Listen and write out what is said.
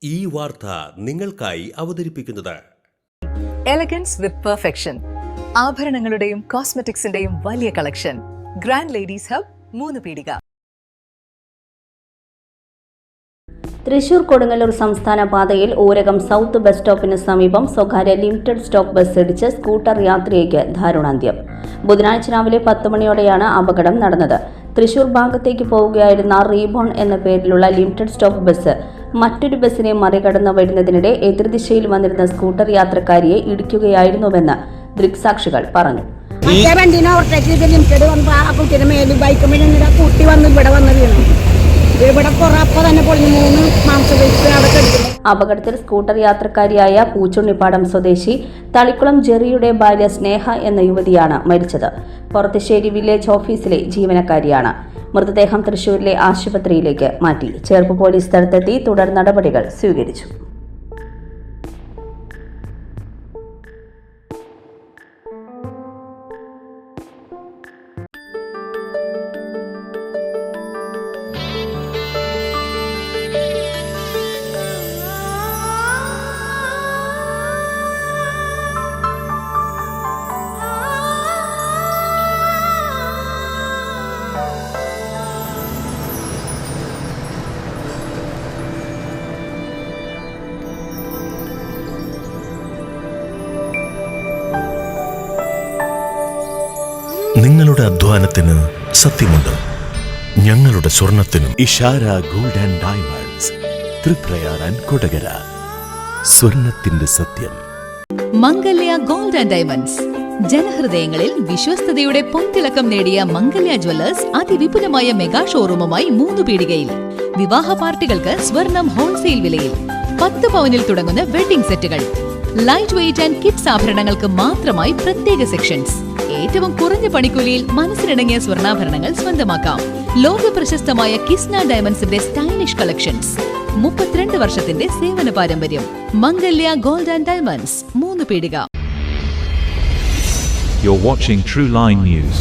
ഈ വാർത്ത നിങ്ങൾക്കായി അവതരിപ്പിക്കുന്നത് എലഗൻസ് വിത്ത് പെർഫെക്ഷൻ. ആഭരണങ്ങളുടെയും കോസ്മെറ്റിക്സിന്റെയും വലിയ കളക്ഷൻ. ഗ്രാൻഡ് ലേഡീസ് ഹബ്, 3 പീടിക. തൃശൂർ കൊടുങ്ങല്ലൂർ സംസ്ഥാന പാതയിൽ ഊരകം സൗത്ത് ബസ് സ്റ്റോപ്പിന് സമീപം സ്വകാര്യ ലിമിറ്റഡ് സ്റ്റോപ്പ് ബസ് ഇടിച്ച് സ്കൂട്ടർ യാത്രികയ്ക്ക് ദാരുണാന്ത്യം. ബുധനാഴ്ച രാവിലെ 10 മണിയോടെയാണ് അപകടം നടന്നത്. തൃശൂർ ഭാഗത്തേക്ക് പോവുകയായിരുന്ന റീബോൺ എന്ന പേരിലുള്ള ലിമിറ്റഡ് സ്റ്റോപ്പ് ബസ് മറ്റൊരു ബസ്സിനെ മറികടന്ന് വരുന്നതിനിടെ എതിർദിശയിൽ വന്നിരുന്ന സ്കൂട്ടർ യാത്രക്കാരിയെ ഇടിക്കുകയായിരുന്നുവെന്ന് ദൃക്സാക്ഷികൾ പറഞ്ഞു. അപകടത്തിൽ സ്കൂട്ടർ യാത്രക്കാരിയായ പൂച്ചുണ്ണിപ്പാടം സ്വദേശി തളിക്കുളം ജെറിയുടെ ഭാര്യ സ്നേഹ എന്ന യുവതിയാണ് മരിച്ചത്. പൊറത്തുശ്ശേരി വില്ലേജ് ഓഫീസിലെ ജീവനക്കാരിയാണ്. മൃതദേഹം തൃശൂരിലെ ആശുപത്രിയിലേക്ക് മാറ്റി. ചേർപ്പ് പോലീസ് സ്ഥലത്തെത്തി തുടർ നടപടികൾ സ്വീകരിച്ചു. നിങ്ങളുടെ അധ്വാനത്തിന് സത്യമുണ്ട്. ഞങ്ങളുടെ സ്വർണത്തിനും. Ishara gold and diamonds, Thriprayar and Kodakara. സ്വർണത്തിന്റെ സത്യം. Mangalya gold and diamonds. ജനഹൃദയങ്ങളിൽ വിശ്വസ്തയുടെ പൊൻതിളക്കം നേടിയ മംഗല്യ ജ്വല്ലേഴ്സ് അതിവിപുലമായ മെഗാ ഷോറൂമുമായി 3 പീടികയിൽ. വിവാഹ പാർട്ടികൾക്ക് സ്വർണം ഹോൾസെയിൽ വിലയിൽ. 10 പവനിൽ തുടങ്ങുന്ന വെഡിംഗ് സെറ്റുകൾ, ലൈറ്റ് വെയ്റ്റ് ആൻഡ് കിഡ്സ് ആഭരണങ്ങൾക്ക് മാത്രമായി പ്രത്യേക സെക്ഷൻസ്. ഏറ്റവും കുറഞ്ഞ പണിക്കൂലിയിൽ മനസ്സിലിണങ്ങിയ സ്വർണ്ണാഭരണങ്ങൾ സ്വന്തമാക്കാം. ലോക പ്രശസ്തമായ കിസ്ന ഡയമണ്ട്സിന്റെ സ്റ്റൈലിഷ് കളക്ഷൻസ്. 32 വർഷത്തിന്റെ സേവന പാരമ്പര്യം. മംഗല്യ ഗോൾഡ് ആൻഡ് ഡയമണ്ട്സ്, 3 പീടിക. You're watching True Line News.